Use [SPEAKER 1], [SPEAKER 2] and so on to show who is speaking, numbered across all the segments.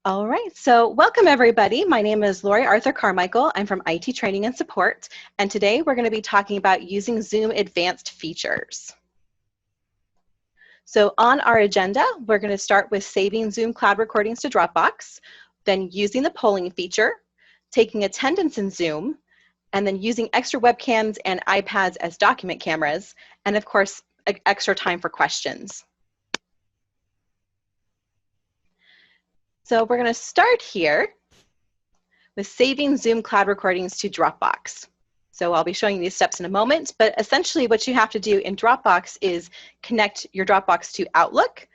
[SPEAKER 1] All right, so welcome everybody. My name is Lori Arthur Carmichael. I'm from IT Training and Support, and today we're going to be talking about using Zoom advanced features. So on our agenda, we're going to start with saving Zoom cloud recordings to Dropbox, then using the polling feature, taking attendance in Zoom, and then using extra webcams and iPads as document cameras, and of course, extra time for questions. So we're going to start here with saving Zoom cloud recordings to Dropbox. So I'll be showing you these steps in a moment, but essentially what you have to do in Dropbox is connect your Dropbox to Outlook,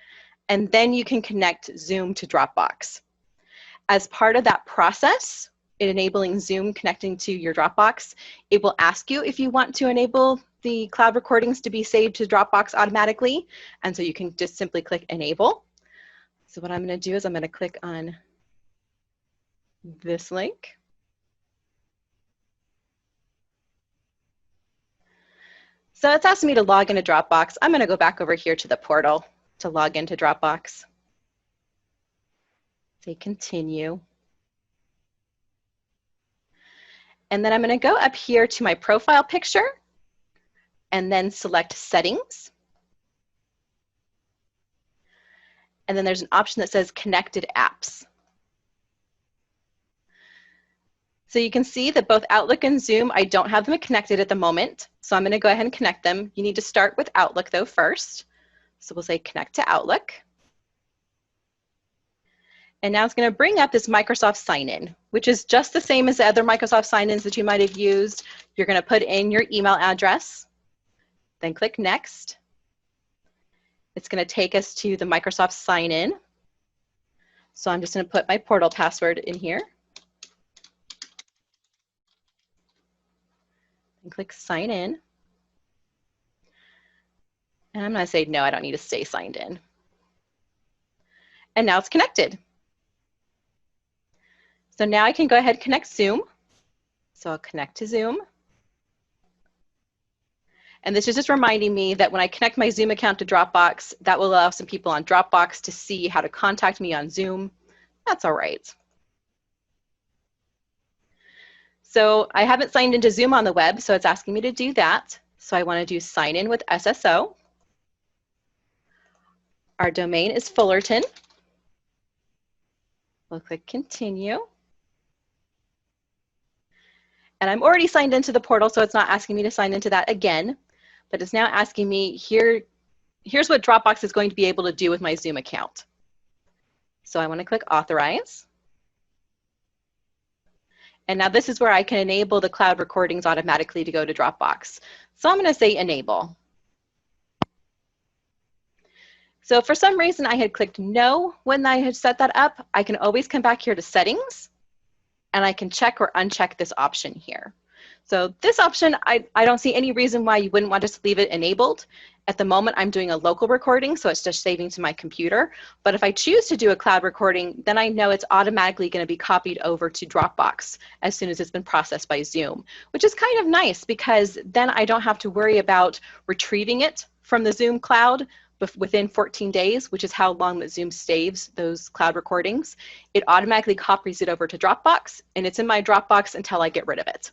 [SPEAKER 1] and then you can connect Zoom to Dropbox. As part of that process, in enabling Zoom connecting to your Dropbox, it will ask you if you want to enable the cloud recordings to be saved to Dropbox automatically, and so you can just simply click Enable. So what I'm going to do is I'm going to click on this link. So it's asking me to log into Dropbox. I'm going to go back over here to the portal to log into Dropbox. Say continue. And then I'm going to go up here to my profile picture and then select settings. And then there's an option that says connected apps. So you can see that both Outlook and Zoom, I don't have them connected at the moment. So I'm going to go ahead and connect them. You need to start with Outlook though first. So we'll say connect to Outlook. And now it's going to bring up this Microsoft sign-in, which is just the same as the other Microsoft sign-ins that you might have used. You're going to put in your email address, then click next. It's going to take us to the Microsoft sign-in. So I'm just going to put my portal password in here. And click sign in. And I'm going to say, no, I don't need to stay signed in. And now it's connected. So now I can go ahead and connect Zoom. So I'll connect to Zoom. And this is just reminding me that when I connect my Zoom account to Dropbox, that will allow some people on Dropbox to see how to contact me on Zoom. That's all right. So I haven't signed into Zoom on the web, so it's asking me to do that. So I want to do sign in with SSO. Our domain is Fullerton. We'll click continue. And I'm already signed into the portal, so it's not asking me to sign into that again, but it's now asking me here's what Dropbox is going to be able to do with my Zoom account. So I want to click authorize. And now this is where I can enable the cloud recordings automatically to go to Dropbox. So I'm going to say enable. So if for some reason I had clicked no when I had set that up, I can always come back here to settings and I can check or uncheck this option here. So this option, I don't see any reason why you wouldn't want to leave it enabled. At the moment, I'm doing a local recording, so it's just saving to my computer. But if I choose to do a cloud recording, then I know it's automatically going to be copied over to Dropbox as soon as it's been processed by Zoom, which is kind of nice because then I don't have to worry about retrieving it from the Zoom cloud within 14 days, which is how long that Zoom saves those cloud recordings. It automatically copies it over to Dropbox, and it's in my Dropbox until I get rid of it.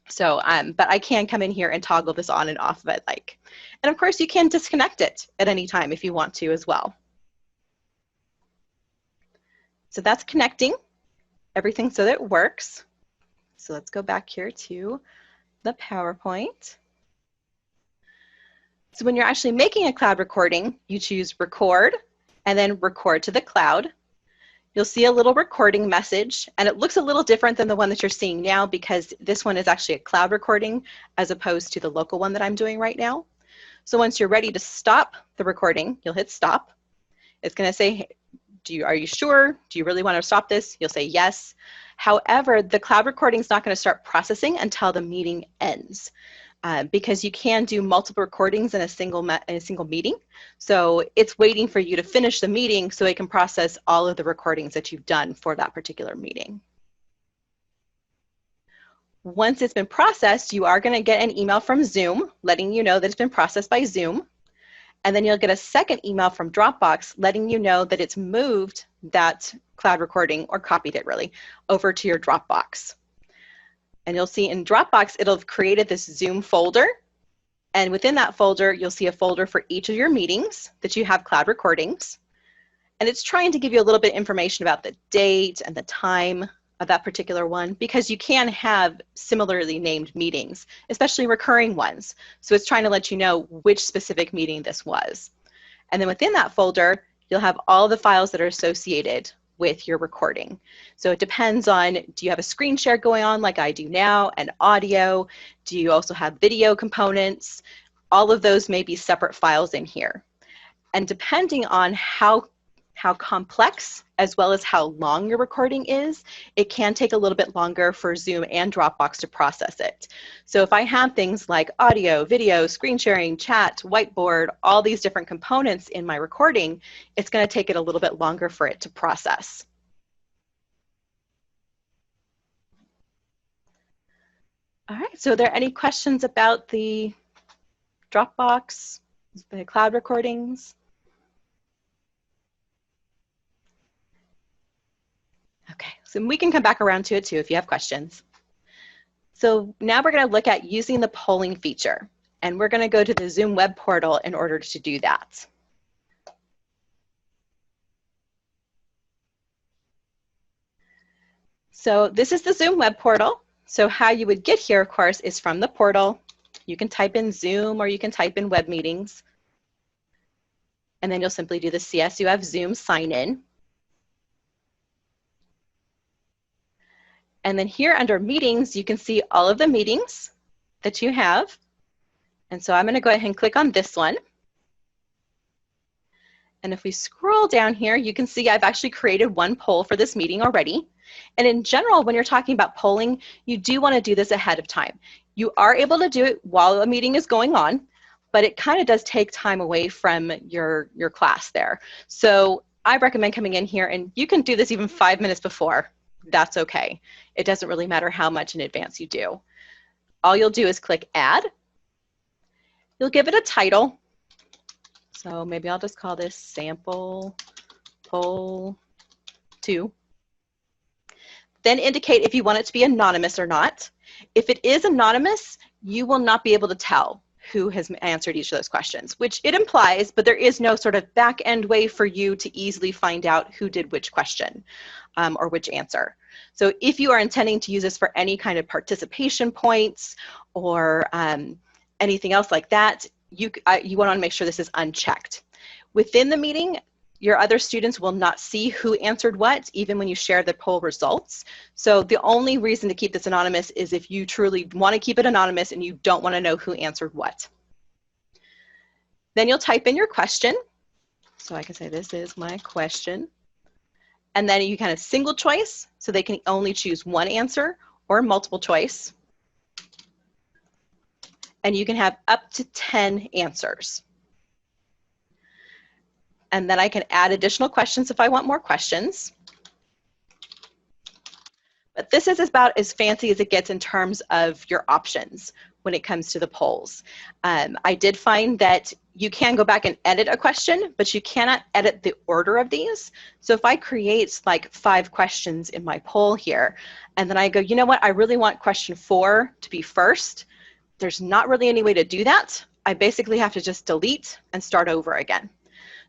[SPEAKER 1] So, but I can come in here and toggle this on and off if I'd like. And of course, you can disconnect it at any time if you want to as well. So that's connecting everything so that it works. So let's go back here to the PowerPoint. So when you're actually making a cloud recording, you choose record and then record to the cloud. You'll see a little recording message, and it looks a little different than the one that you're seeing now because this one is actually a cloud recording as opposed to the local one that I'm doing right now. So once you're ready to stop the recording, you'll hit stop. It's going to say, are you sure? Do you really want to stop this? You'll say yes. However, the cloud recording is not going to start processing until the meeting ends. Because you can do multiple recordings in a single meeting. So it's waiting for you to finish the meeting so it can process all of the recordings that you've done for that particular meeting. Once it's been processed, you are going to get an email from Zoom letting you know that it's been processed by Zoom. And then you'll get a second email from Dropbox letting you know that it's moved that cloud recording, or copied it really, over to your Dropbox. And you'll see in Dropbox, it'll have created this Zoom folder. And within that folder, you'll see a folder for each of your meetings that you have cloud recordings. And it's trying to give you a little bit of information about the date and the time of that particular one, because you can have similarly named meetings, especially recurring ones. So it's trying to let you know which specific meeting this was. And then within that folder, you'll have all the files that are associated with your recording. So it depends on, do you have a screen share going on like I do now, and audio? Do you also have video components? All of those may be separate files in here. And depending on how complex as well as how long your recording is, it can take a little bit longer for Zoom and Dropbox to process it. So if I have things like audio, video, screen sharing, chat, whiteboard, all these different components in my recording, it's going to take it a little bit longer for it to process. All right, so are there any questions about the Dropbox, the cloud recordings? Okay, so we can come back around to it too if you have questions. So now we're going to look at using the polling feature, and we're going to go to the Zoom web portal in order to do that. So this is the Zoom web portal. So how you would get here, of course, is from the portal. You can type in Zoom or you can type in web meetings. And then you'll simply do the CSUF Zoom sign in. And then here under meetings, you can see all of the meetings that you have. And so I'm going to go ahead and click on this one. And if we scroll down here, you can see I've actually created one poll for this meeting already. And in general, when you're talking about polling, you do want to do this ahead of time. You are able to do it while a meeting is going on, but it kind of does take time away from your class there. So I recommend coming in here, and you can do this even 5 minutes before. That's okay. It doesn't really matter how much in advance you do. All you'll do is click add. You'll give it a title. So maybe I'll just call this sample poll 2. Then indicate if you want it to be anonymous or not. If it is anonymous, you will not be able to tell who has answered each of those questions, which it implies, but there is no sort of back end way for you to easily find out who did which question or which answer. So if you are intending to use this for any kind of participation points or anything else like that, you want to make sure this is unchecked. Within the meeting, your other students will not see who answered what, even when you share the poll results. So the only reason to keep this anonymous is if you truly want to keep it anonymous and you don't want to know who answered what. Then you'll type in your question. So I can say, this is my question. And then you kind of single choice, so they can only choose one answer, or multiple choice. And you can have up to 10 answers. And then I can add additional questions if I want more questions. But this is about as fancy as it gets in terms of your options when it comes to the polls. I did find that you can go back and edit a question, but you cannot edit the order of these. So if I create like 5 questions in my poll here, and then I go, you know what, I really want question 4 to be first, there's not really any way to do that. I basically have to just delete and start over again.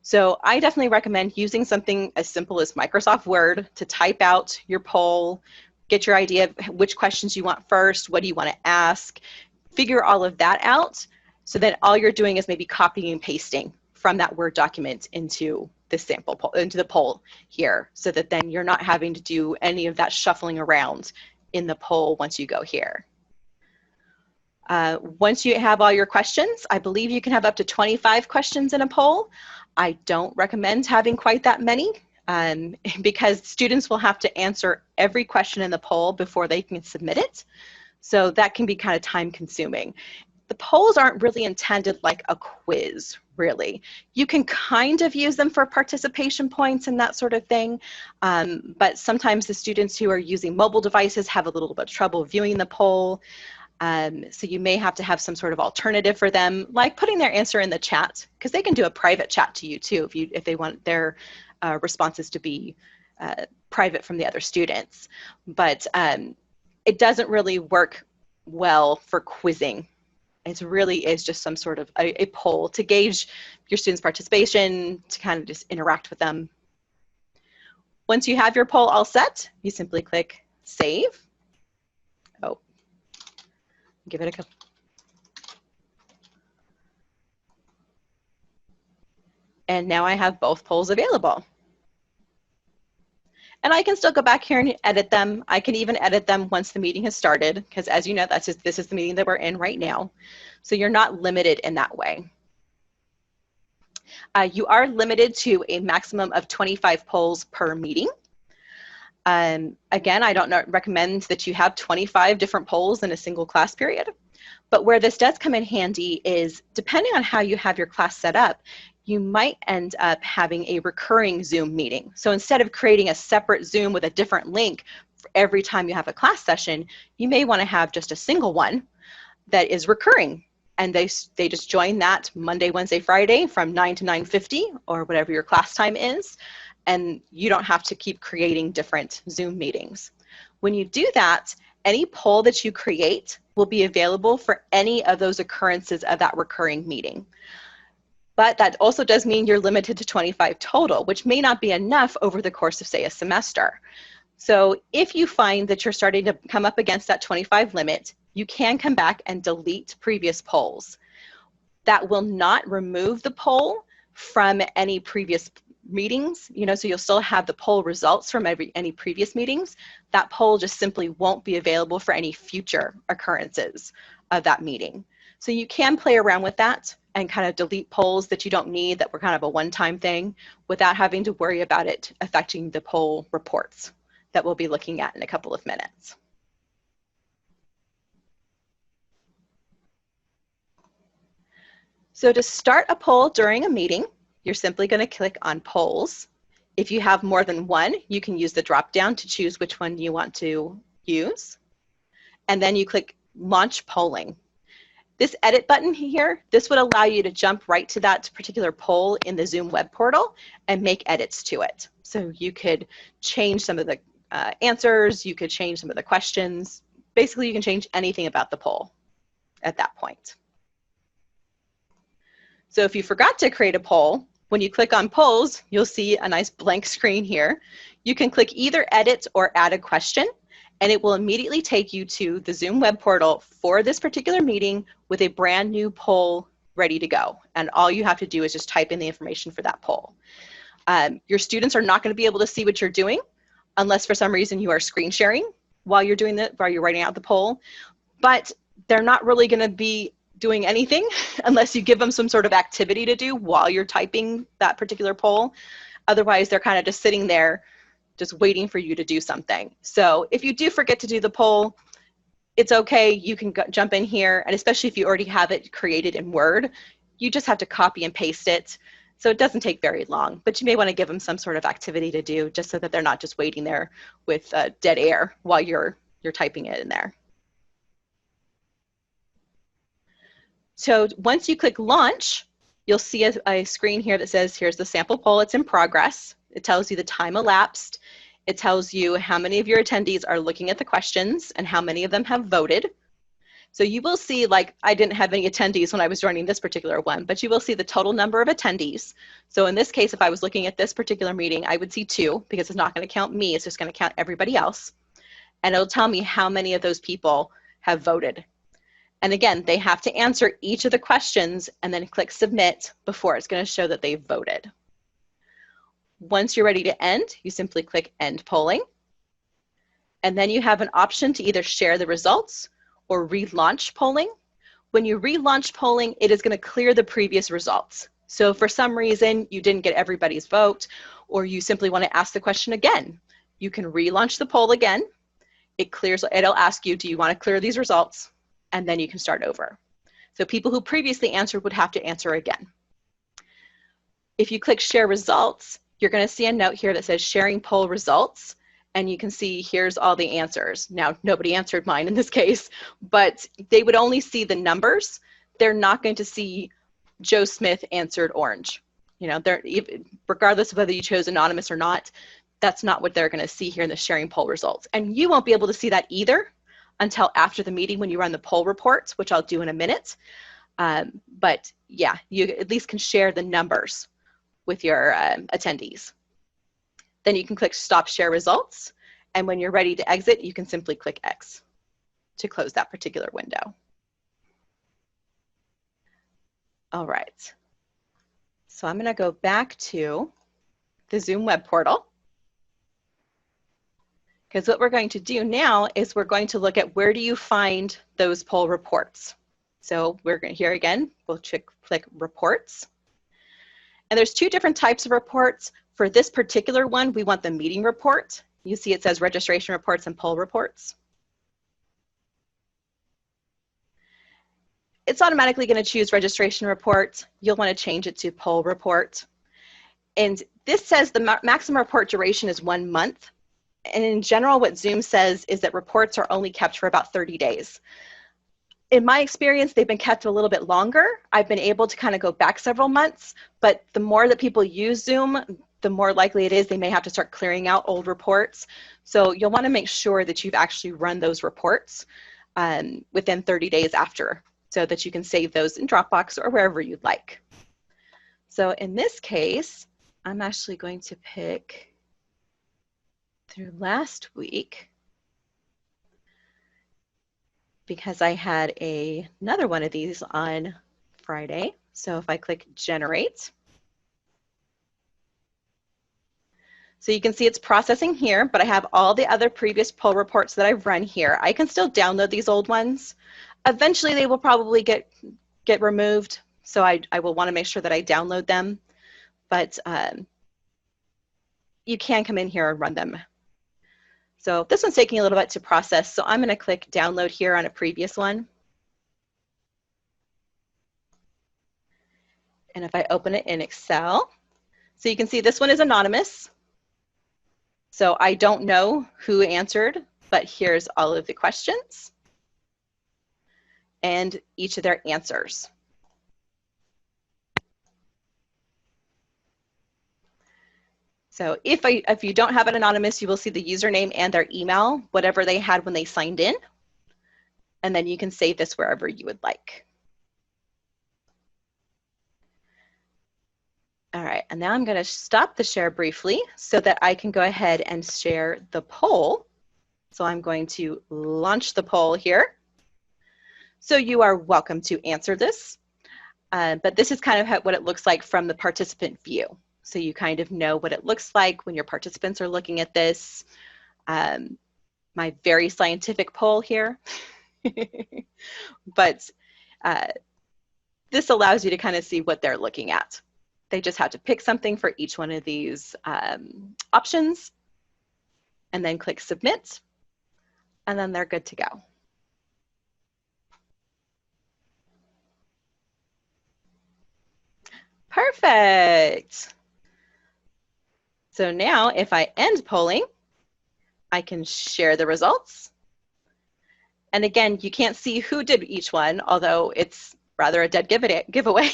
[SPEAKER 1] So I definitely recommend using something as simple as Microsoft Word to type out your poll, get your idea of which questions you want first, what do you want to ask, figure all of that out, so that all you're doing is maybe copying and pasting from that Word document into the sample poll, into the poll here, so that then you're not having to do any of that shuffling around in the poll once you go here. Once you have all your questions, I believe you can have up to 25 questions in a poll. I don't recommend having quite that many because students will have to answer every question in the poll before they can submit it. So that can be kind of time consuming. The polls aren't really intended like a quiz, really. You can kind of use them for participation points and that sort of thing, but sometimes the students who are using mobile devices have a little bit of trouble viewing the poll. So you may have to have some sort of alternative for them, like putting their answer in the chat, because they can do a private chat to you too if they want their responses to be private from the other students. But it doesn't really work well for quizzing. It really is just some sort of a poll to gauge your students' participation, to kind of just interact with them. Once you have your poll all set, you simply click Save. Oh, give it a couple. And now I have both polls available. And I can still go back here and edit them. I can even edit them once the meeting has started, because as you know, this is the meeting that we're in right now. So you're not limited in that way. You are limited to a maximum of 25 polls per meeting. Again, I don't recommend that you have 25 different polls in a single class period. But where this does come in handy is, depending on how you have your class set up, you might end up having a recurring Zoom meeting. So instead of creating a separate Zoom with a different link for every time you have a class session, you may want to have just a single one that is recurring. And they just join that Monday, Wednesday, Friday from 9 to 9:50 or whatever your class time is. And you don't have to keep creating different Zoom meetings. When you do that, any poll that you create will be available for any of those occurrences of that recurring meeting. But that also does mean you're limited to 25 total, which may not be enough over the course of, say, a semester. So if you find that you're starting to come up against that 25 limit, you can come back and delete previous polls. That will not remove the poll from any previous meetings, so you'll still have the poll results from any previous meetings. That poll just simply won't be available for any future occurrences of that meeting. So you can play around with that and kind of delete polls that you don't need, that were kind of a one-time thing, without having to worry about it affecting the poll reports that we'll be looking at in a couple of minutes. So to start a poll during a meeting, you're simply going to click on Polls. If you have more than one, you can use the drop-down to choose which one you want to use. And then you click Launch Polling. This edit button here, this would allow you to jump right to that particular poll in the Zoom web portal and make edits to it. So you could change some of the answers, you could change some of the questions. Basically, you can change anything about the poll at that point. So if you forgot to create a poll, when you click on polls, you'll see a nice blank screen here. You can click either edit or add a question, and it will immediately take you to the Zoom web portal for this particular meeting with a brand new poll ready to go. And all you have to do is just type in the information for that poll. Your students are not going to be able to see what you're doing unless for some reason you are screen sharing while you're doing that, while you're writing out the poll. But they're not really going to be doing anything unless you give them some sort of activity to do while you're typing that particular poll. Otherwise, they're kind of just sitting there just waiting for you to do something. So if you do forget to do the poll, it's okay. You can jump in here, and especially if you already have it created in Word, you just have to copy and paste it. So it doesn't take very long, but you may want to give them some sort of activity to do just so that they're not just waiting there with dead air while you're typing it in there. So once you click Launch, you'll see a screen here that says, here's the sample poll, it's in progress. It tells you the time elapsed. It tells you how many of your attendees are looking at the questions and how many of them have voted. So you will see, like, I didn't have any attendees when I was joining this particular one, but you will see the total number of attendees. So in this case, if I was looking at this particular meeting, I would see 2, because it's not going to count me, it's just going to count everybody else. And it'll tell me how many of those people have voted. And again, they have to answer each of the questions and then click Submit before it's going to show that they've voted. Once you're ready to end, you simply click End Polling. And then you have an option to either share the results or relaunch polling. When you relaunch polling, it is going to clear the previous results. So if for some reason you didn't get everybody's vote, or you simply want to ask the question again, you can relaunch the poll again. It'll ask you, do you want to clear these results? And then you can start over. So people who previously answered would have to answer again. If you click Share Results, you're going to see a note here that says Sharing Poll Results, and you can see here's all the answers. Now, nobody answered mine in this case, but they would only see the numbers. They're not going to see Joe Smith answered orange. You know, regardless of whether you chose anonymous or not, that's not what they're going to see here in the sharing poll results. And you won't be able to see that either until after the meeting when you run the poll reports, which I'll do in a minute. But yeah, you at least can share the numbers with your attendees. Then you can click Stop Share Results. And when you're ready to exit, you can simply click X to close that particular window. All right. So I'm going to go back to the Zoom web portal. Because what we're going to do now is we're going to look at where do you find those poll reports. So we're going to, here again, we'll click Reports. And there's two different types of reports. For this particular one, we want the meeting report. You see it says registration reports and poll reports. It's automatically going to choose registration report. You'll want to change it to poll report. And this says the maximum report duration is 1 month. And in general, what Zoom says is that reports are only kept for about 30 days. In my experience, they've been kept a little bit longer. I've been able to kind of go back several months, but the more that people use Zoom, the more likely it is they may have to start clearing out old reports. So you'll want to make sure that you've actually run those reports within 30 days after, so that you can save those in Dropbox or wherever you'd like. So in this case, I'm actually going to pick through last week, because I had another one of these on Friday. So if I click Generate, so you can see it's processing here, but I have all the other previous poll reports that I've run here. I can still download these old ones. Eventually they will probably get removed, so I will want to make sure that I download them, but you can come in here and run them. So this one's taking a little bit to process, so I'm going to click download here on a previous one. And if I open it in Excel, so you can see this one is anonymous. So I don't know who answered, but here's all of the questions and each of their answers. So if you don't have an anonymous, you will see the username and their email, whatever they had when they signed in. And then you can save this wherever you would like. All right, and now I'm going to stop the share briefly so that I can go ahead and share the poll. So I'm going to launch the poll here. So you are welcome to answer this, but this is kind of what it looks like from the participant view. So you kind of know what it looks like when your participants are looking at this. My very scientific poll here. But this allows you to kind of see what they're looking at. They just have to pick something for each one of these options and then click Submit, and then they're good to go. Perfect. So now if I end polling, I can share the results. And again, you can't see who did each one, although it's rather a dead giveaway,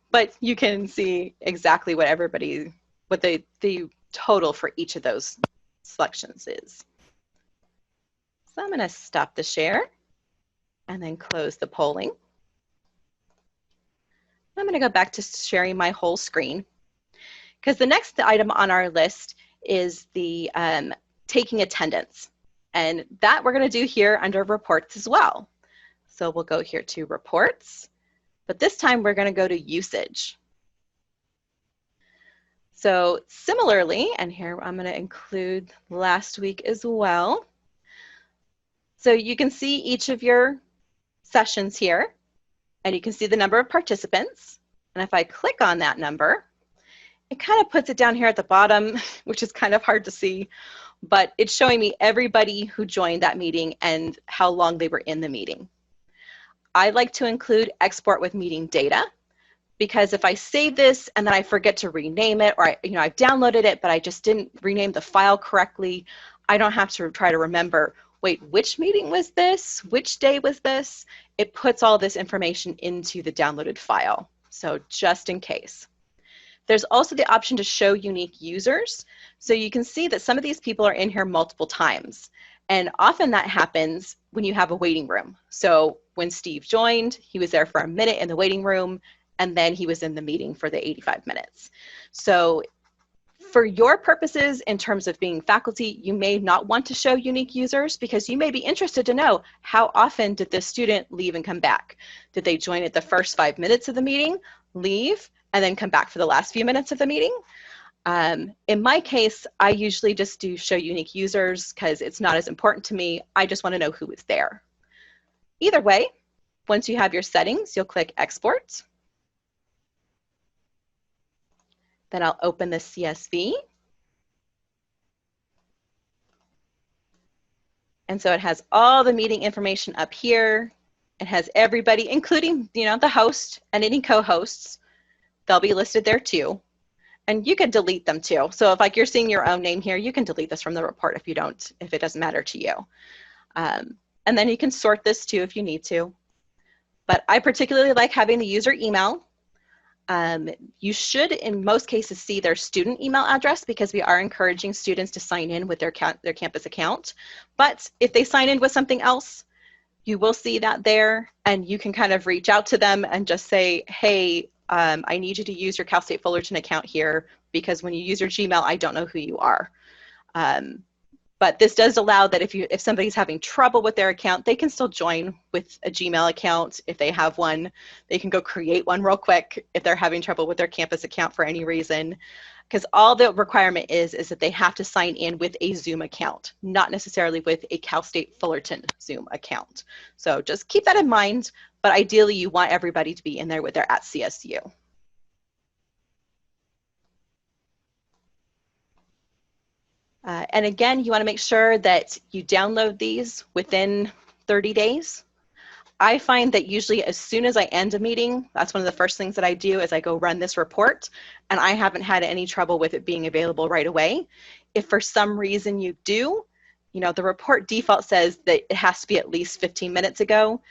[SPEAKER 1] but you can see exactly what the total for each of those selections is. So I'm going to stop the share and then close the polling. I'm going to go back to sharing my whole screen, because the next item on our list is the taking attendance. And that we're going to do here under reports as well. So we'll go here to reports, but this time we're going to go to usage. So similarly, and here I'm going to include last week as well. So you can see each of your sessions here, and you can see the number of participants. And if I click on that number, it kind of puts it down here at the bottom, which is kind of hard to see, but it's showing me everybody who joined that meeting and how long they were in the meeting. I like to include export with meeting data, because if I save this and then I forget to rename it, or I've downloaded it, but I just didn't rename the file correctly, I don't have to try to remember, wait, which meeting was this? Which day was this? It puts all this information into the downloaded file. So just in case. There's also the option to show unique users. So you can see that some of these people are in here multiple times. And often that happens when you have a waiting room. So when Steve joined, he was there for a minute in the waiting room, and then he was in the meeting for the 85 minutes. So for your purposes, in terms of being faculty, you may not want to show unique users because you may be interested to know how often did this student leave and come back. Did they join at the first 5 minutes of the meeting, leave, and then come back for the last few minutes of the meeting? In my case, I usually just do show unique users because it's not as important to me. I just want to know who is there. Either way, once you have your settings, you'll click Export. Then I'll open the CSV. And so it has all the meeting information up here. It has everybody, including, the host and any co-hosts. They'll be listed there too. And you can delete them too. So if you're seeing your own name here, you can delete this from the report if it doesn't matter to you. And then you can sort this too if you need to. But I particularly like having the user email. You should, in most cases, see their student email address because we are encouraging students to sign in with their campus account. But if they sign in with something else, you will see that there, and you can kind of reach out to them and just say, hey, I need you to use your Cal State Fullerton account here because when you use your Gmail, I don't know who you are. But this does allow that if somebody's having trouble with their account, they can still join with a Gmail account if they have one. They can go create one real quick if they're having trouble with their campus account for any reason. Because all the requirement is that they have to sign in with a Zoom account, not necessarily with a Cal State Fullerton Zoom account. So just keep that in mind, but ideally you want everybody to be in there with their @CSU. And again, you want to make sure that you download these within 30 days. I find that usually as soon as I end a meeting, that's one of the first things that I do is I go run this report, and I haven't had any trouble with it being available right away. If for some reason you do, the report default says that it has to be at least 15 minutes ago.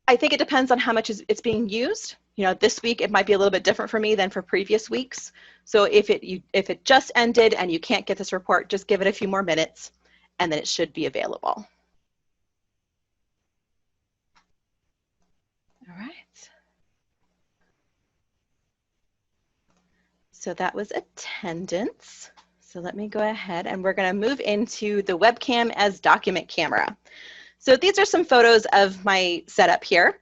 [SPEAKER 1] I think it depends on how much it's being used. This week it might be a little bit different for me than for previous weeks. So if it just ended and you can't get this report, just give it a few more minutes and then it should be available. All right. So that was attendance. So let me go ahead and we're going to move into the webcam as document camera. So these are some photos of my setup here.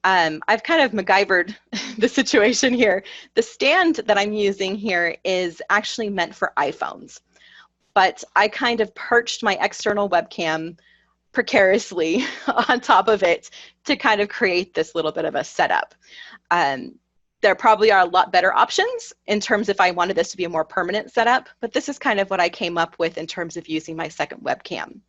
[SPEAKER 1] I've kind of MacGyvered the situation here. The stand that I'm using here is actually meant for iPhones, but I kind of perched my external webcam precariously on top of it to kind of create this little bit of a setup. There probably are a lot better options in terms if I wanted this to be a more permanent setup, but this is kind of what I came up with in terms of using my second webcam.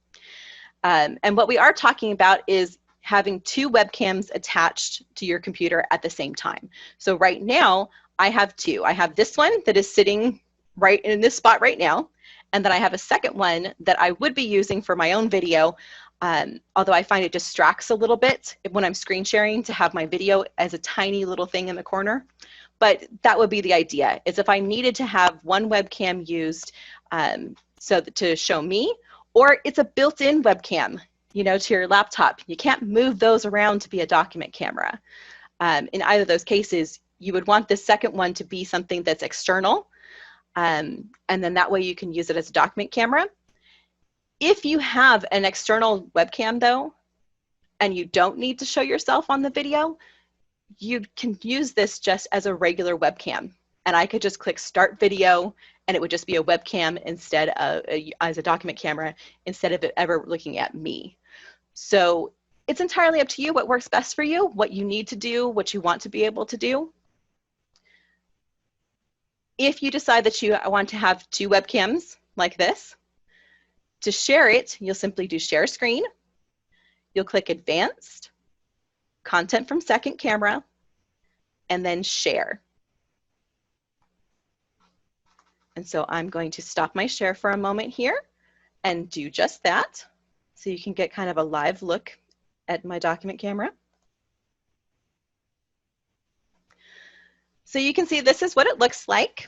[SPEAKER 1] And what we are talking about is having two webcams attached to your computer at the same time. So right now, I have two. I have this one that is sitting right in this spot right now, and then I have a second one that I would be using for my own video, although I find it distracts a little bit when I'm screen sharing to have my video as a tiny little thing in the corner. But that would be the idea, is if I needed to have one webcam used to show me, or it's a built-in webcam, to your laptop. You can't move those around to be a document camera. In either of those cases, you would want the second one to be something that's external, and then that way you can use it as a document camera. If you have an external webcam though, and you don't need to show yourself on the video, you can use this just as a regular webcam. And I could just click Start Video, and it would just be a webcam instead of as a document camera instead of it ever looking at me. So it's entirely up to you what works best for you, what you need to do, what you want to be able to do. If you decide that you want to have two webcams like this, to share it, you'll simply do Share Screen. You'll click Advanced, Content from Second Camera, and then Share. And so I'm going to stop my share for a moment here, and do just that. So you can get kind of a live look at my document camera. So you can see this is what it looks like.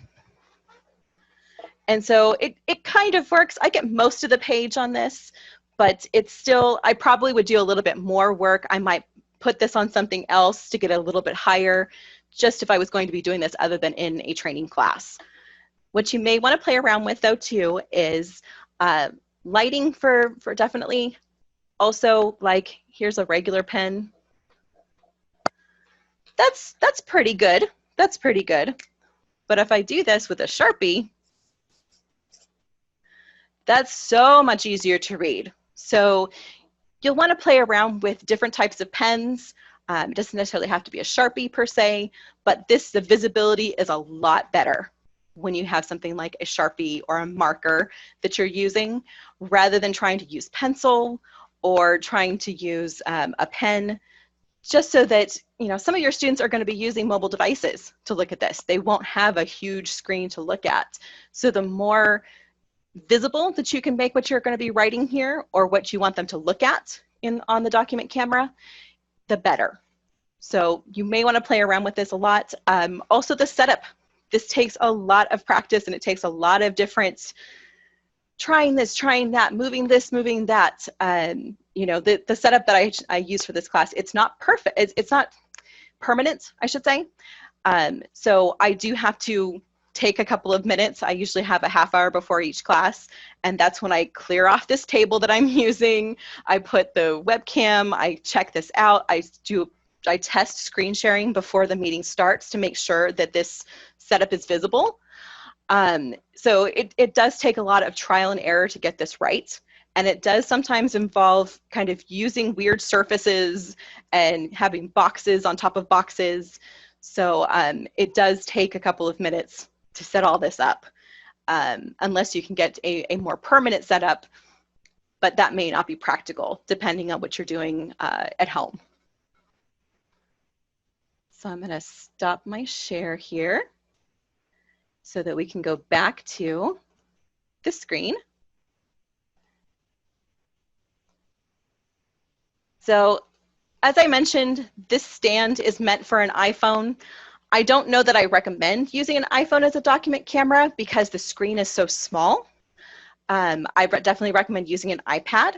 [SPEAKER 1] And so it kind of works. I get most of the page on this, but it's still, I probably would do a little bit more work. I might put this on something else to get a little bit higher, just if I was going to be doing this other than in a training class. What you may want to play around with though too is lighting for definitely. Also, like, here's a regular pen. That's pretty good. That's pretty good. But if I do this with a Sharpie, that's so much easier to read. So you'll want to play around with different types of pens. It doesn't necessarily have to be a Sharpie per se, but the visibility is a lot better when you have something like a Sharpie or a marker that you're using, rather than trying to use pencil or trying to use a pen, just so that, you know, some of your students are going to be using mobile devices to look at this. They won't have a huge screen to look at. So the more visible that you can make what you're going to be writing here, or what you want them to look at on the document camera, the better. So you may want to play around with this a lot. Also the setup. This takes a lot of practice, and it takes a lot of different trying this, trying that, moving this, moving that. You know, the setup that I use for this class, it's not perfect. It's not permanent, I should say. So I do have to take a couple of minutes. I usually have a half hour before each class, and that's when I clear off this table that I'm using. I put the webcam, I check this out, I test screen sharing before the meeting starts to make sure that this setup is visible. So it does take a lot of trial and error to get this right. And it does sometimes involve kind of using weird surfaces and having boxes on top of boxes. So it does take a couple of minutes to set all this up, unless you can get a more permanent setup, but that may not be practical depending on what you're doing at home. So I'm going to stop my share here so that we can go back to the screen. So as I mentioned, this stand is meant for an iPhone. I don't know that I recommend using an iPhone as a document camera because the screen is so small. I definitely recommend using an iPad.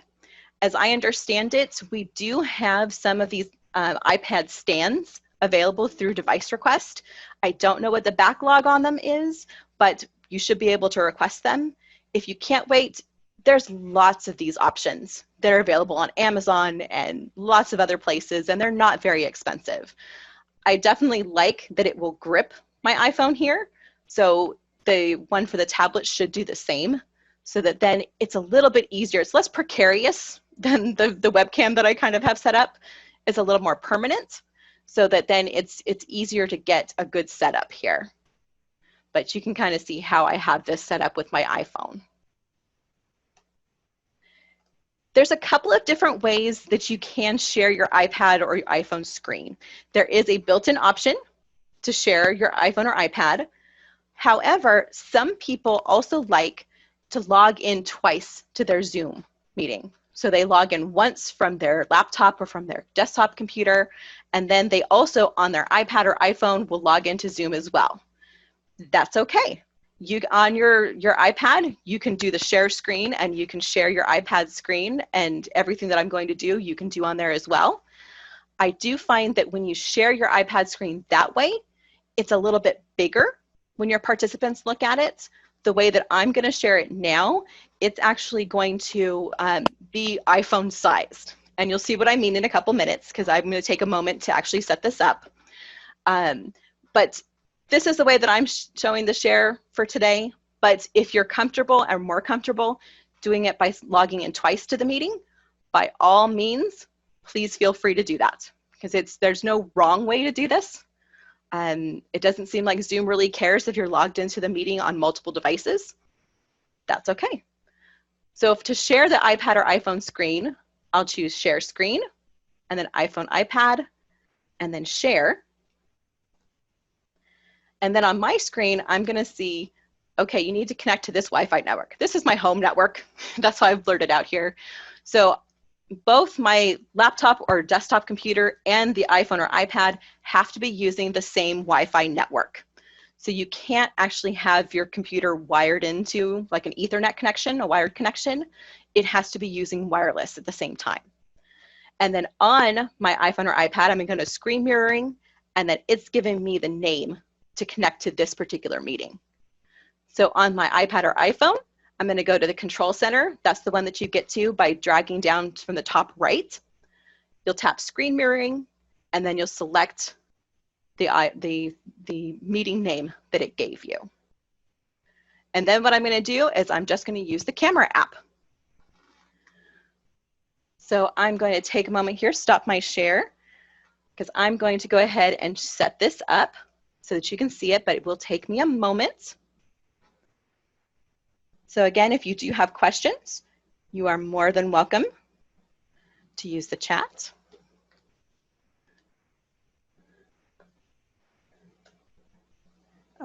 [SPEAKER 1] As I understand it, we do have some of these iPad stands available through device request. I don't know what the backlog on them is, but you should be able to request them. If you can't wait, there's lots of these options that are available on Amazon and lots of other places, and they're not very expensive. I definitely like that it will grip my iPhone here. So the one for the tablet should do the same, so that then it's a little bit easier. It's less precarious than the webcam that I kind of have set up. It's a little more permanent, so that then it's easier to get a good setup here. But you can kind of see how I have this set up with my iPhone. There's a couple of different ways that you can share your iPad or your iPhone screen. There is a built-in option to share your iPhone or iPad. However, some people also like to log in twice to their Zoom meeting. So they log in once from their laptop or from their desktop computer, and then they also on their iPad or iPhone will log into Zoom as well. That's okay. On your iPad, you can do the share screen, and you can share your iPad screen, and everything that I'm going to do, you can do on there as well. I do find that when you share your iPad screen that way, it's a little bit bigger when your participants look at it. The way that I'm going to share it now, it's actually going to be iPhone sized. And you'll see what I mean in a couple minutes, because I'm going to take a moment to actually set this up. But this is the way that I'm showing the share for today. But if you're comfortable or more comfortable doing it by logging in twice to the meeting, by all means, please feel free to do that, because there's no wrong way to do this. It doesn't seem like Zoom really cares if you're logged into the meeting on multiple devices. That's okay. So to share the iPad or iPhone screen, I'll choose share screen, and then iPhone, iPad, and then share. And then on my screen, I'm going to see okay, you need to connect to this Wi-Fi network. This is my home network. That's why I've blurred it out here. So both my laptop or desktop computer and the iPhone or iPad have to be using the same Wi-Fi network. So you can't actually have your computer wired into like an Ethernet connection, a wired connection. It has to be using wireless at the same time. And then on my iPhone or iPad, I'm going to screen mirroring, and then it's giving me the name to connect to this particular meeting. So on my iPad or iPhone, I'm going to go to the control center. That's the one that you get to by dragging down from the top right. You'll tap screen mirroring, and then you'll select the meeting name that it gave you. And then what I'm going to do is I'm just going to use the camera app. So I'm going to take a moment here, stop my share, because I'm going to go ahead and set this up so that you can see it, but it will take me a moment. So again, if you do have questions, you are more than welcome to use the chat.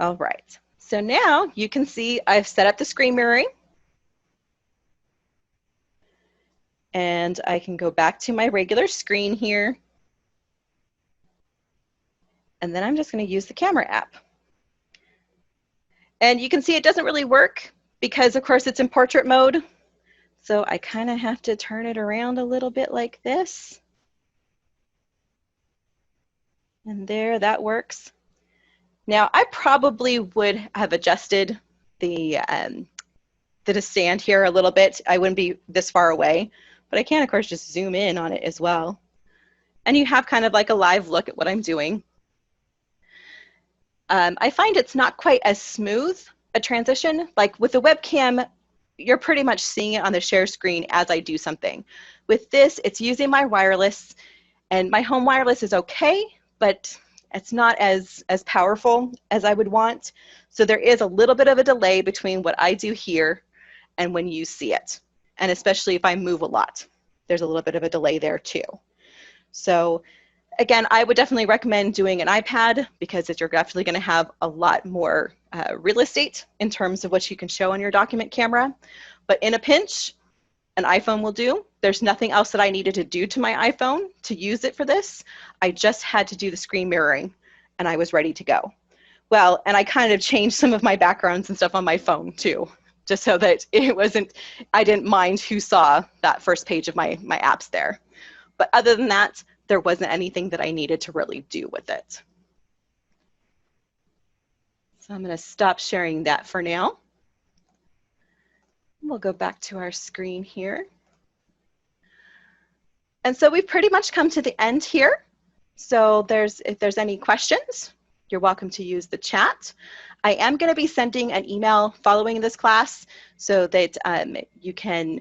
[SPEAKER 1] All right, so now you can see I've set up the screen mirroring. And I can go back to my regular screen here. And then I'm just going to use the camera app. And you can see it doesn't really work because, of course, it's in portrait mode. So I kind of have to turn it around a little bit like this. And there, that works. Now, I probably would have adjusted the stand here a little bit. I wouldn't be this far away, but I can, of course, just zoom in on it as well. And you have kind of like a live look at what I'm doing. I find it's not quite as smooth a transition. Like with the webcam, you're pretty much seeing it on the share screen as I do something. With this, it's using my wireless, and my home wireless is okay, but it's not as powerful as I would want. So there is a little bit of a delay between what I do here and when you see it. And especially if I move a lot, there's a little bit of a delay there too. So again, I would definitely recommend doing an iPad because you're definitely going to have a lot more real estate in terms of what you can show on your document camera. But in a pinch, an iPhone will do. There's nothing else that I needed to do to my iPhone to use it for this. I just had to do the screen mirroring and I was ready to go. Well, and I kind of changed some of my backgrounds and stuff on my phone too, just so that it wasn't, I didn't mind who saw that first page of my apps there. But other than that, there wasn't anything that I needed to really do with it. So I'm going to stop sharing that for now. We'll go back to our screen here. And so we've pretty much come to the end here. So if there's any questions, you're welcome to use the chat. I am going to be sending an email following this class so that you can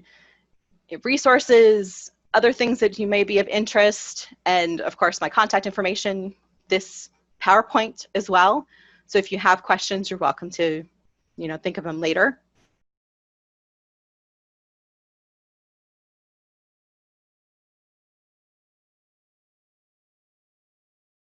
[SPEAKER 1] resources, other things that you may be of interest, and of course my contact information, this PowerPoint as well. So if you have questions, you're welcome to think of them later.